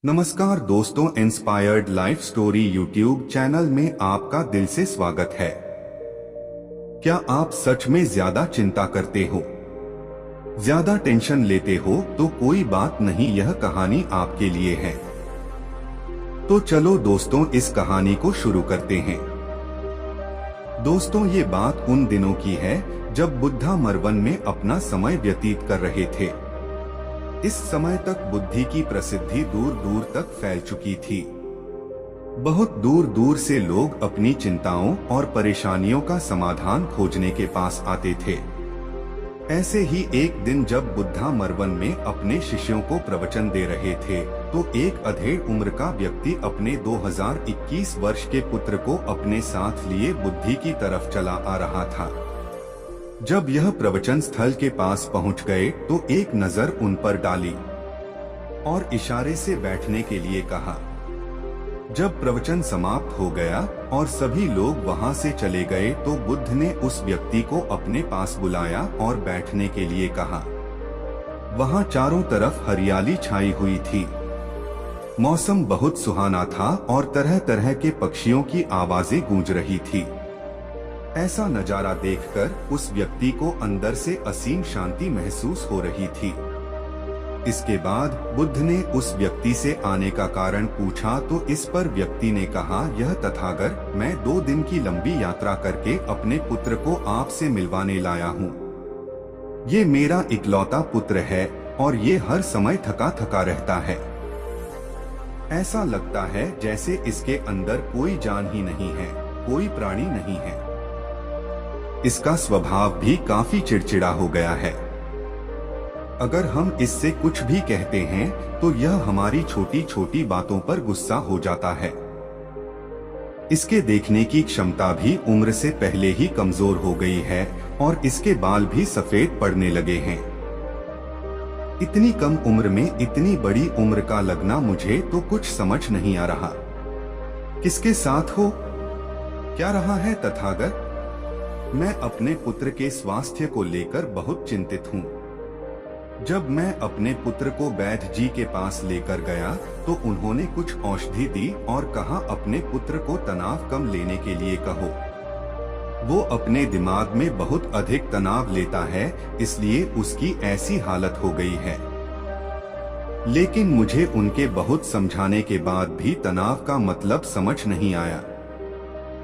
नमस्कार दोस्तों, inspired life story YouTube channel में आपका दिल से स्वागत है। क्या आप सच में ज्यादा चिंता करते हो, ज्यादा टेंशन लेते हो? तो कोई बात नहीं, यह कहानी आपके लिए है। तो चलो दोस्तों, इस कहानी को शुरू करते हैं। दोस्तों, ये बात उन दिनों की है जब बुद्धा मरवन में अपना समय व्यतीत कर रहे थे। इस समय तक बुद्धि की प्रसिद्धि दूर दूर तक फैल चुकी थी। बहुत दूर दूर से लोग अपनी चिंताओं और परेशानियों का समाधान खोजने के पास आते थे। ऐसे ही एक दिन जब बुद्धा मरवन में अपने शिष्यों को प्रवचन दे रहे थे, तो एक अधेड़ उम्र का व्यक्ति अपने 2021 वर्ष के पुत्र को अपने साथ लिए बुद्धि की तरफ चला आ रहा था। जब यह प्रवचन स्थल के पास पहुंच गए तो एक नजर उन पर डाली और इशारे से बैठने के लिए कहा। जब प्रवचन समाप्त हो गया और सभी लोग वहां से चले गए तो बुद्ध ने उस व्यक्ति को अपने पास बुलाया और बैठने के लिए कहा। वहां चारों तरफ हरियाली छाई हुई थी। मौसम बहुत सुहाना था और तरह तरह के पक्षियों की आवाजें गूंज रही थी। ऐसा नजारा देखकर उस व्यक्ति को अंदर से असीम शांति महसूस हो रही थी। इसके बाद बुद्ध ने उस व्यक्ति से आने का कारण पूछा तो इस पर व्यक्ति ने कहा, यह तथागत, मैं 2 दिन की लंबी यात्रा करके अपने पुत्र को आपसे मिलवाने लाया हूँ। ये मेरा इकलौता पुत्र है और ये हर समय थका थका रहता है। ऐसा लगता है जैसे इसके अंदर कोई जान ही नहीं है, कोई प्राणी नहीं है। इसका स्वभाव भी काफी चिड़चिड़ा हो गया है। अगर हम इससे कुछ भी कहते हैं तो यह हमारी छोटी छोटी बातों पर गुस्सा हो जाता है। इसके देखने की क्षमता भी उम्र से पहले ही कमजोर हो गई है और इसके बाल भी सफेद पड़ने लगे हैं। इतनी कम उम्र में इतनी बड़ी उम्र का लगना मुझे तो कुछ समझ नहीं आ रहा। किसके साथ हो? क्या रहा है तथागत? मैं अपने पुत्र के स्वास्थ्य को लेकर बहुत चिंतित हूँ। जब मैं अपने पुत्र को वैद्य जी के पास लेकर गया तो उन्होंने कुछ औषधि दी और कहा, अपने पुत्र को तनाव कम लेने के लिए कहो। वो अपने दिमाग में बहुत अधिक तनाव लेता है, इसलिए उसकी ऐसी हालत हो गई है। लेकिन मुझे उनके बहुत समझाने के बाद भी तनाव का मतलब समझ नहीं आया।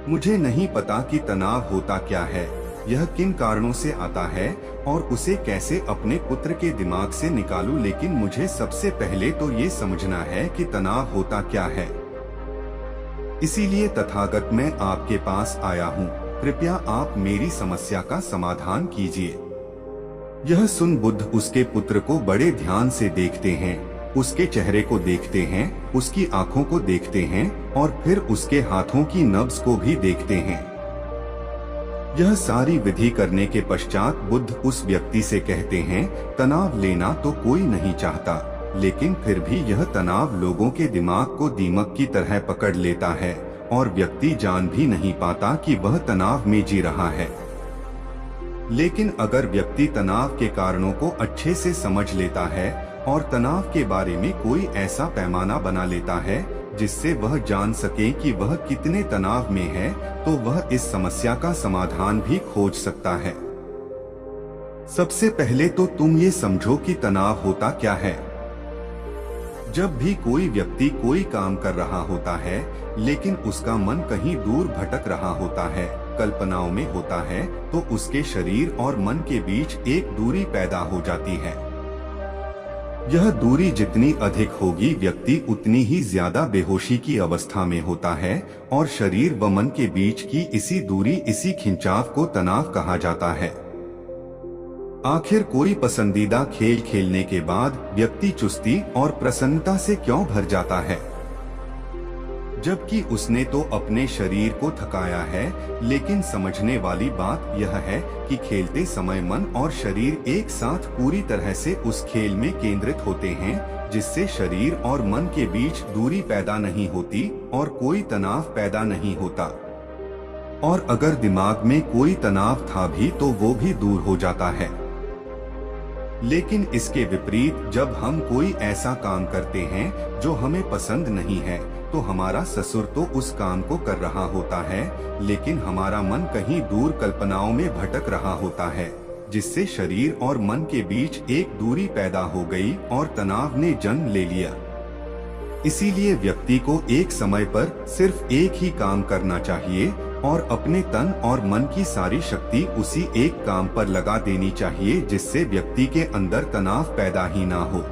मुझे नहीं पता कि तनाव होता क्या है, यह किन कारणों से आता है और उसे कैसे अपने पुत्र के दिमाग से निकालूं। लेकिन मुझे सबसे पहले तो ये समझना है कि तनाव होता क्या है। इसीलिए तथागत, मैं आपके पास आया हूँ। कृपया आप मेरी समस्या का समाधान कीजिए। यह सुन बुद्ध उसके पुत्र को बड़े ध्यान से देखते हैं, उसके चेहरे को देखते हैं, उसकी आंखों को देखते हैं और फिर उसके हाथों की नब्ज को भी देखते हैं। यह सारी विधि करने के पश्चात बुद्ध उस व्यक्ति से कहते हैं, तनाव लेना तो कोई नहीं चाहता, लेकिन फिर भी यह तनाव लोगों के दिमाग को दीमक की तरह पकड़ लेता है और व्यक्ति जान भी नहीं पाता कि वह तनाव में जी रहा है। लेकिन अगर व्यक्ति तनाव के कारणों को अच्छे से समझ लेता है और तनाव के बारे में कोई ऐसा पैमाना बना लेता है जिससे वह जान सके कि वह कितने तनाव में है, तो वह इस समस्या का समाधान भी खोज सकता है। सबसे पहले तो तुम ये समझो कि तनाव होता क्या है। जब भी कोई व्यक्ति कोई काम कर रहा होता है लेकिन उसका मन कहीं दूर भटक रहा होता है, कल्पनाओं में होता है, तो उसके शरीर और मन के बीच एक दूरी पैदा हो जाती है। यह दूरी जितनी अधिक होगी, व्यक्ति उतनी ही ज्यादा बेहोशी की अवस्था में होता है और शरीर व मन के बीच की इसी दूरी, इसी खिंचाव को तनाव कहा जाता है। आखिर कोई पसंदीदा खेल खेलने के बाद व्यक्ति चुस्ती और प्रसन्नता से क्यों भर जाता है, जबकि उसने तो अपने शरीर को थकाया है। लेकिन समझने वाली बात यह है कि खेलते समय मन और शरीर एक साथ पूरी तरह से उस खेल में केंद्रित होते हैं, जिससे शरीर और मन के बीच दूरी पैदा नहीं होती और कोई तनाव पैदा नहीं होता। और अगर दिमाग में कोई तनाव था भी तो वो भी दूर हो जाता है। लेकिन इसके विपरीत जब हम कोई ऐसा काम करते हैं जो हमें पसंद नहीं है, तो हमारा ससुर तो उस काम को कर रहा होता है, लेकिन हमारा मन कहीं दूर कल्पनाओं में भटक रहा होता है, जिससे शरीर और मन के बीच एक दूरी पैदा हो गई और तनाव ने जन्म ले लिया। इसीलिए व्यक्ति को एक समय पर सिर्फ एक ही काम करना चाहिए और अपने तन और मन की सारी शक्ति उसी एक काम पर लगा देनी चाहिए, जिससे व्यक्ति के अंदर तनाव पैदा ही ना हो।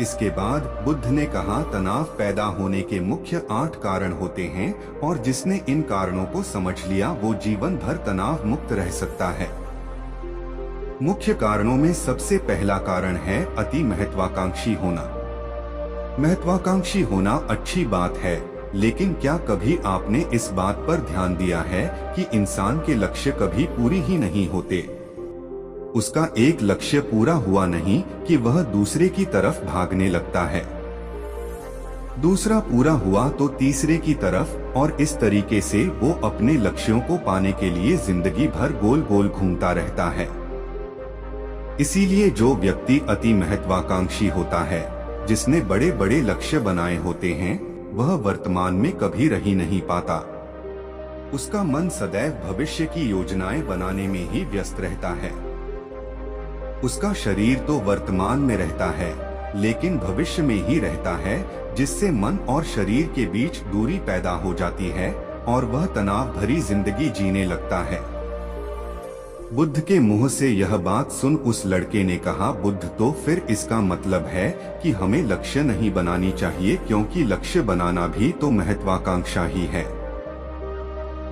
इसके बाद बुद्ध ने कहा, तनाव पैदा होने के मुख्य 8 कारण होते हैं और जिसने इन कारणों को समझ लिया वो जीवन भर तनाव मुक्त रह सकता है। मुख्य कारणों में सबसे पहला कारण है अति महत्वाकांक्षी होना। महत्वाकांक्षी होना अच्छी बात है, लेकिन क्या कभी आपने इस बात पर ध्यान दिया है कि इंसान के लक्ष्य कभी पूरी ही नहीं होते। उसका एक लक्ष्य पूरा हुआ नहीं कि वह दूसरे की तरफ भागने लगता है, दूसरा पूरा हुआ तो तीसरे की तरफ, और इस तरीके से वो अपने लक्ष्यों को पाने के लिए जिंदगी भर गोल गोल घूमता रहता है। इसीलिए जो व्यक्ति अति महत्वाकांक्षी होता है, जिसने बड़े बड़े लक्ष्य बनाए होते हैं, वह वर्तमान में कभी रह ही नहीं पाता। उसका मन सदैव भविष्य की योजनाएं बनाने में ही व्यस्त रहता है। उसका शरीर तो वर्तमान में रहता है, लेकिन भविष्य में ही रहता है, जिससे मन और शरीर के बीच दूरी पैदा हो जाती है और वह तनाव भरी जिंदगी जीने लगता है। बुद्ध के मुंह से यह बात सुन उस लड़के ने कहा, बुद्ध, तो फिर इसका मतलब है कि हमें लक्ष्य नहीं बनानी चाहिए, क्योंकि लक्ष्य बनाना भी तो महत्वाकांक्षा ही है।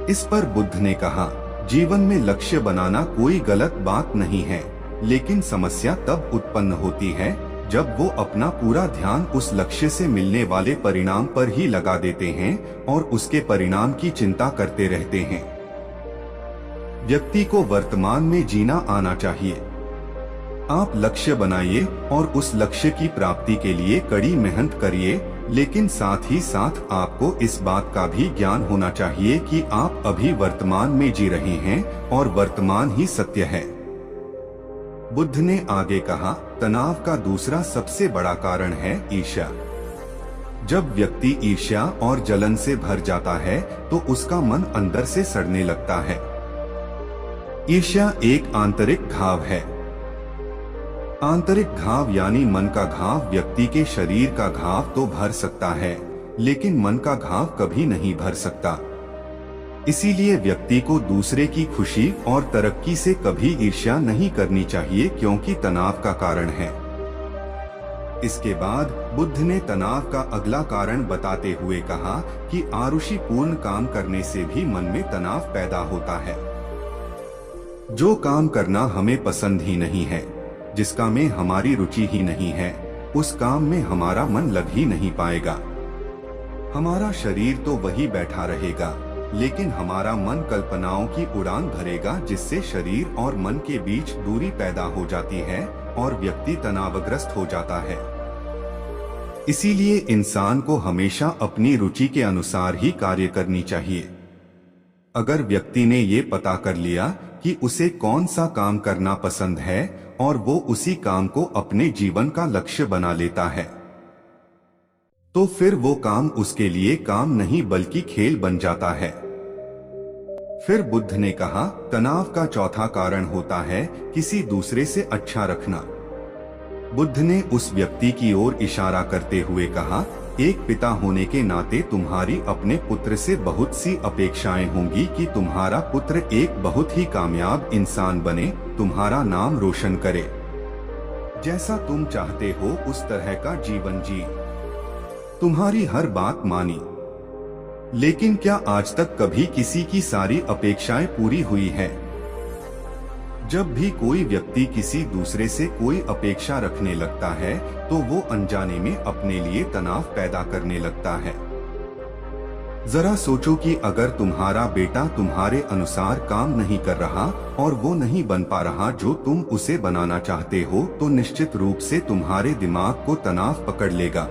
इस पर बुद्ध ने कहा, जीवन में लक्ष्य बनाना कोई गलत बात नहीं है, लेकिन समस्या तब उत्पन्न होती है जब वो अपना पूरा ध्यान उस लक्ष्य से मिलने वाले परिणाम पर ही लगा देते हैं और उसके परिणाम की चिंता करते रहते हैं। व्यक्ति को वर्तमान में जीना आना चाहिए। आप लक्ष्य बनाइए और उस लक्ष्य की प्राप्ति के लिए कड़ी मेहनत करिए, लेकिन साथ ही साथ आपको इस बात का भी ज्ञान होना चाहिए कि आप अभी वर्तमान में जी रहे हैं और वर्तमान ही सत्य है। बुद्ध ने आगे कहा, तनाव का दूसरा सबसे बड़ा कारण है ईर्ष्या। जब व्यक्ति ईर्ष्या और जलन से भर जाता है तो उसका मन अंदर से सड़ने लगता है। ईर्ष्या एक आंतरिक घाव है। आंतरिक घाव यानी मन का घाव व्यक्ति के शरीर का घाव तो भर सकता है, लेकिन मन का घाव कभी नहीं भर सकता। इसीलिए व्यक्ति को दूसरे की खुशी और तरक्की से कभी ईर्ष्या नहीं करनी चाहिए, क्योंकि तनाव का कारण है। इसके बाद बुद्ध ने तनाव का अगला कारण बताते हुए कहा कि आरुषिपूर्ण काम करने से भी मन में तनाव पैदा होता है। जो काम करना हमें पसंद ही नहीं है, जिसका में हमारी रुचि ही नहीं है, उस काम में हमारा मन लग ही नहीं पाएगा। हमारा शरीर तो वही बैठा रहेगा, लेकिन हमारा मन कल्पनाओं की उड़ान भरेगा, जिससे शरीर और मन के बीच दूरी पैदा हो जाती है और व्यक्ति तनावग्रस्त हो जाता है। इसीलिए इंसान को हमेशा अपनी रुचि के अनुसार ही कार्य करनी चाहिए। अगर व्यक्ति ने ये पता कर लिया कि उसे कौन सा काम करना पसंद है और वो उसी काम को अपने जीवन का लक्ष्य बना लेता है, तो फिर वो काम उसके लिए काम नहीं बल्कि खेल बन जाता है। फिर बुद्ध ने कहा, तनाव का चौथा कारण होता है किसी दूसरे से अच्छा रखना। बुद्ध ने उस व्यक्ति की ओर इशारा करते हुए कहा, एक पिता होने के नाते तुम्हारी अपने पुत्र से बहुत सी अपेक्षाएं होंगी कि तुम्हारा पुत्र एक बहुत ही कामयाब इंसान बने, तुम्हारा नाम रोशन करे, जैसा तुम चाहते हो उस तरह का जीवन जिए, तुम्हारी हर बात मानी। लेकिन क्या आज तक कभी किसी की सारी अपेक्षाएं पूरी हुई है? जब भी कोई व्यक्ति किसी दूसरे से कोई अपेक्षा रखने लगता है तो वो अनजाने में अपने लिए तनाव पैदा करने लगता है। जरा सोचो कि अगर तुम्हारा बेटा तुम्हारे अनुसार काम नहीं कर रहा और वो नहीं बन पा रहा जो तुम उसे बनाना चाहते हो, तो निश्चित रूप से तुम्हारे दिमाग को तनाव पकड़ लेगा।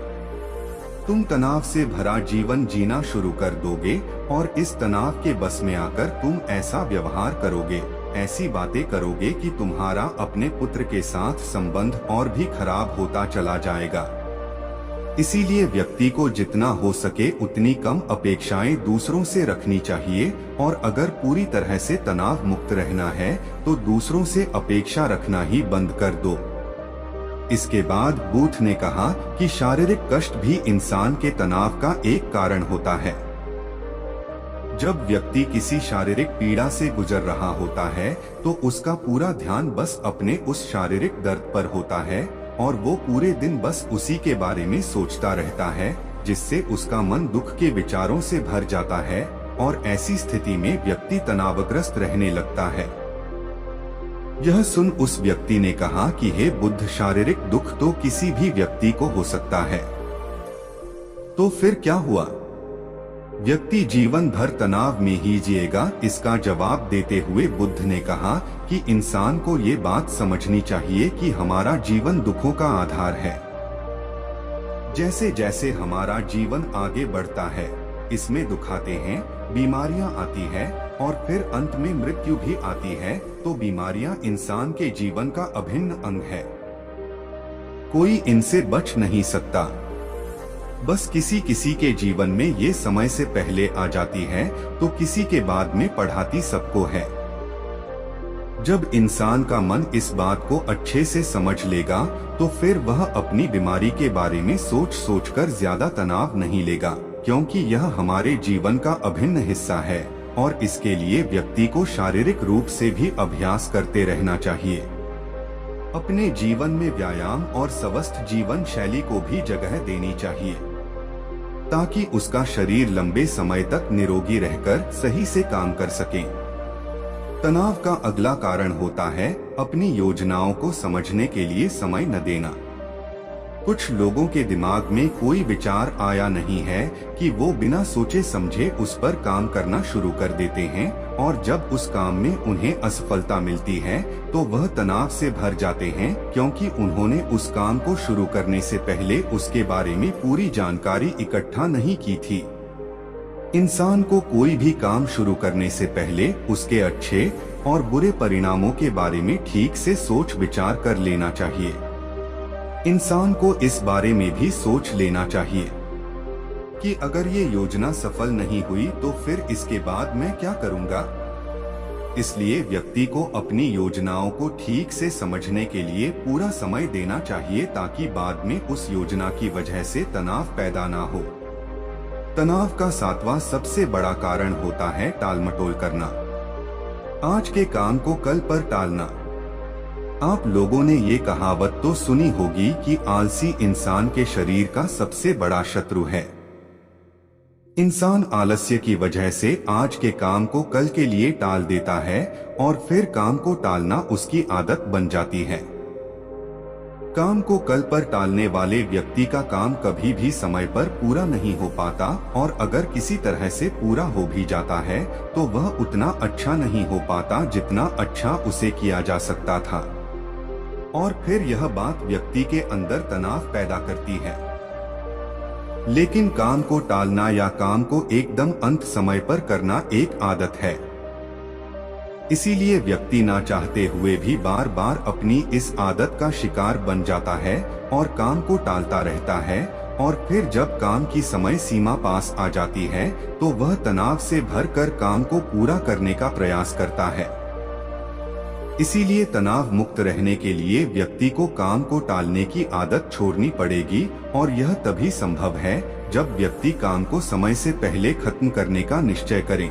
तुम तनाव से भरा जीवन जीना शुरू कर दोगे और इस तनाव के बस में आकर तुम ऐसा व्यवहार करोगे, ऐसी बातें करोगे कि तुम्हारा अपने पुत्र के साथ संबंध और भी खराब होता चला जाएगा। इसीलिए व्यक्ति को जितना हो सके उतनी कम अपेक्षाएं दूसरों से रखनी चाहिए, और अगर पूरी तरह से तनाव मुक्त रहना है तो दूसरों से अपेक्षा रखना ही बंद कर दो। इसके बाद बूथ ने कहा कि शारीरिक कष्ट भी इंसान के तनाव का एक कारण होता है। जब व्यक्ति किसी शारीरिक पीड़ा से गुजर रहा होता है तो उसका पूरा ध्यान बस अपने उस शारीरिक दर्द पर होता है और वो पूरे दिन बस उसी के बारे में सोचता रहता है, जिससे उसका मन दुख के विचारों से भर जाता है और ऐसी स्थिति में व्यक्ति तनावग्रस्त रहने लगता है। यह सुन उस व्यक्ति ने कहा कि हे बुद्ध, शारीरिक दुख तो किसी भी व्यक्ति को हो सकता है, तो फिर क्या हुआ? व्यक्ति जीवन भर तनाव में ही जिएगा? इसका जवाब देते हुए बुद्ध ने कहा कि इंसान को ये बात समझनी चाहिए कि हमारा जीवन दुखों का आधार है। जैसे जैसे हमारा जीवन आगे बढ़ता है, इसमें दुख आते हैं, बीमारियां आती है और फिर अंत में मृत्यु भी आती है, तो बीमारियां इंसान के जीवन का अभिन्न अंग है। कोई इनसे बच नहीं सकता। बस किसी किसी के जीवन में ये समय से पहले आ जाती है तो किसी के बाद में पढ़ाती सबको है। जब इंसान का मन इस बात को अच्छे से समझ लेगा तो फिर वह अपनी बीमारी के बारे में सोच सोचकर ज्यादा तनाव नहीं लेगा, क्योंकि यह हमारे जीवन का अभिन्न हिस्सा है और इसके लिए व्यक्ति को शारीरिक रूप से भी अभ्यास करते रहना चाहिए। अपने जीवन में व्यायाम और स्वस्थ जीवन शैली को भी जगह देनी चाहिए ताकि उसका शरीर लंबे समय तक निरोगी रहकर सही से काम कर सके। तनाव का अगला कारण होता है अपनी योजनाओं को समझने के लिए समय न देना। कुछ लोगों के दिमाग में कोई विचार आया नहीं है कि वो बिना सोचे समझे उस पर काम करना शुरू कर देते हैं, और जब उस काम में उन्हें असफलता मिलती है तो वह तनाव से भर जाते हैं, क्योंकि उन्होंने उस काम को शुरू करने से पहले उसके बारे में पूरी जानकारी इकट्ठा नहीं की थी। इंसान को कोई भी काम शुरू करने से पहले उसके अच्छे और बुरे परिणामों के बारे में ठीक से सोच विचार कर लेना चाहिए। इंसान को इस बारे में भी सोच लेना चाहिए कि अगर ये योजना सफल नहीं हुई तो फिर इसके बाद मैं क्या करूंगा। इसलिए व्यक्ति को अपनी योजनाओं को ठीक से समझने के लिए पूरा समय देना चाहिए ताकि बाद में उस योजना की वजह से तनाव पैदा ना हो। तनाव का 7वां सबसे बड़ा कारण होता है टालमटोल करना। आज के काम को कल पर टालना। आप लोगों ने ये कहावत तो सुनी होगी कि आलसी इंसान के शरीर का सबसे बड़ा शत्रु है। इंसान आलस्य की वजह से आज के काम को कल के लिए टाल देता है और फिर काम को टालना उसकी आदत बन जाती है। काम को कल पर टालने वाले व्यक्ति का काम कभी भी समय पर पूरा नहीं हो पाता, और अगर किसी तरह से पूरा हो भी जाता है तो वह उतना अच्छा नहीं हो पाता जितना अच्छा उसे किया जा सकता था, और फिर यह बात व्यक्ति के अंदर तनाव पैदा करती है। लेकिन काम को टालना या काम को एकदम अंत समय पर करना एक आदत है। इसीलिए व्यक्ति ना चाहते हुए भी बार बार अपनी इस आदत का शिकार बन जाता है और काम को टालता रहता है, और फिर जब काम की समय सीमा पास आ जाती है तो वह तनाव से भरकर काम को पूरा करने का प्रयास करता है। इसीलिए तनाव मुक्त रहने के लिए व्यक्ति को काम को टालने की आदत छोड़नी पड़ेगी, और यह तभी संभव है जब व्यक्ति काम को समय से पहले खत्म करने का निश्चय करे।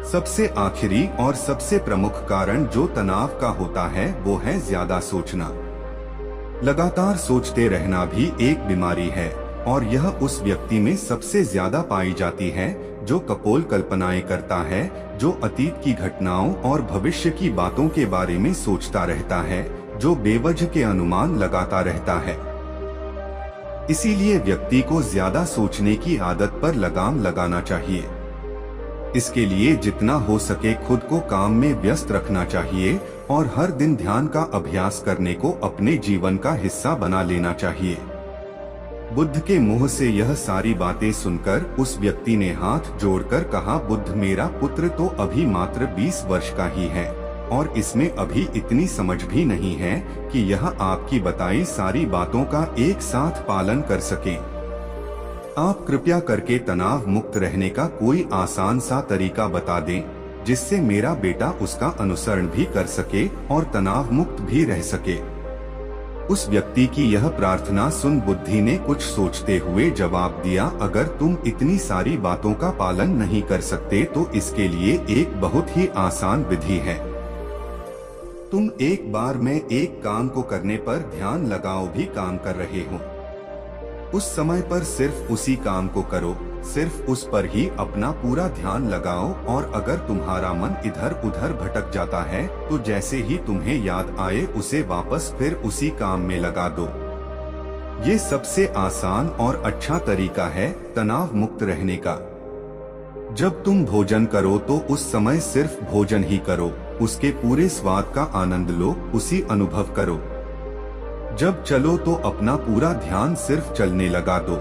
सबसे आखिरी और सबसे प्रमुख कारण जो तनाव का होता है वो है ज्यादा सोचना। लगातार सोचते रहना भी एक बीमारी है, और यह उस व्यक्ति में सबसे ज्यादा पाई जाती है जो कपोल कल्पनाएं करता है, जो अतीत की घटनाओं और भविष्य की बातों के बारे में सोचता रहता है, जो बेवजह के अनुमान लगाता रहता है। इसीलिए व्यक्ति को ज्यादा सोचने की आदत पर लगाम लगाना चाहिए। इसके लिए जितना हो सके खुद को काम में व्यस्त रखना चाहिए और हर दिन ध्यान का अभ्यास करने को अपने जीवन का हिस्सा बना लेना चाहिए। बुद्ध के मुंह से यह सारी बातें सुनकर उस व्यक्ति ने हाथ जोड़कर कहा, बुद्ध, मेरा पुत्र तो अभी मात्र 20 वर्ष का ही है, और इसमें अभी इतनी समझ भी नहीं है कि यह आपकी बताई सारी बातों का एक साथ पालन कर सकें। आप कृपया करके तनाव मुक्त रहने का कोई आसान सा तरीका बता दें, जिससे मेरा बेटा उसका अनुसरण भी कर सके और तनाव मुक्त भी रह सके। उस व्यक्ति की यह प्रार्थना सुन बुद्धि ने कुछ सोचते हुए जवाब दिया, अगर तुम इतनी सारी बातों का पालन नहीं कर सकते तो इसके लिए एक बहुत ही आसान विधि है। तुम एक बार में एक काम को करने पर ध्यान लगाओ भी काम कर रहे हो, उस समय पर सिर्फ उसी काम को करो, सिर्फ उस पर ही अपना पूरा ध्यान लगाओ। और अगर तुम्हारा मन इधर उधर भटक जाता है तो जैसे ही तुम्हें याद आए उसे वापस फिर उसी काम में लगा दो। ये सबसे आसान और अच्छा तरीका है तनाव मुक्त रहने का। जब तुम भोजन करो तो उस समय सिर्फ भोजन ही करो, उसके पूरे स्वाद का आनंद लो, उसी अनुभव करो। जब चलो तो अपना पूरा ध्यान सिर्फ चलने लगा दो।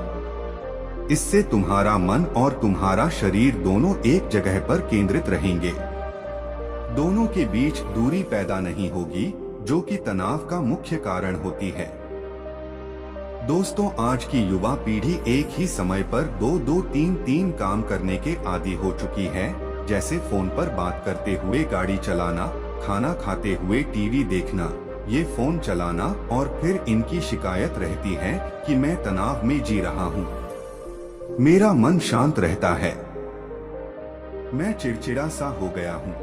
इससे तुम्हारा मन और तुम्हारा शरीर दोनों एक जगह पर केंद्रित रहेंगे। दोनों के बीच दूरी पैदा नहीं होगी, जो कि तनाव का मुख्य कारण होती है। दोस्तों, आज की युवा पीढ़ी एक ही समय पर दो तीन काम करने के आदी हो चुकी है, जैसे फोन पर बात करते हुए गाड़ी चलाना, खाना खाते हुए टीवी देखना, ये फोन चलाना, और फिर इनकी शिकायत रहती है कि मैं तनाव में जी रहा हूँ, मेरा मन शांत रहता है, मैं चिड़चिड़ा सा हो गया हूँ।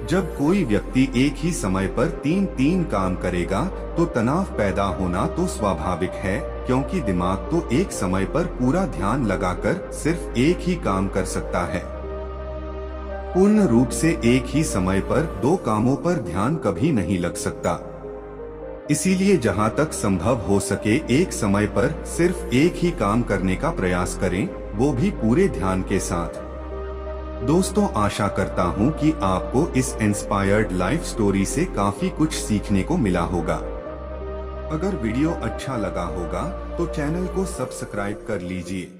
जब कोई व्यक्ति एक ही समय पर तीन काम करेगा तो तनाव पैदा होना तो स्वाभाविक है, क्योंकि दिमाग तो एक समय पर पूरा ध्यान लगाकर सिर्फ एक ही काम कर सकता है। पूर्ण रूप से एक ही समय पर दो कामों पर ध्यान कभी नहीं लग सकता। इसीलिए जहां तक संभव हो सके एक समय पर सिर्फ एक ही काम करने का प्रयास करें, वो भी पूरे ध्यान के साथ। दोस्तों, आशा करता हूं कि आपको इस इंस्पायर्ड लाइफ स्टोरी से काफी कुछ सीखने को मिला होगा। अगर वीडियो अच्छा लगा होगा तो चैनल को सब्सक्राइब कर लीजिए।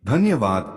धन्यवाद।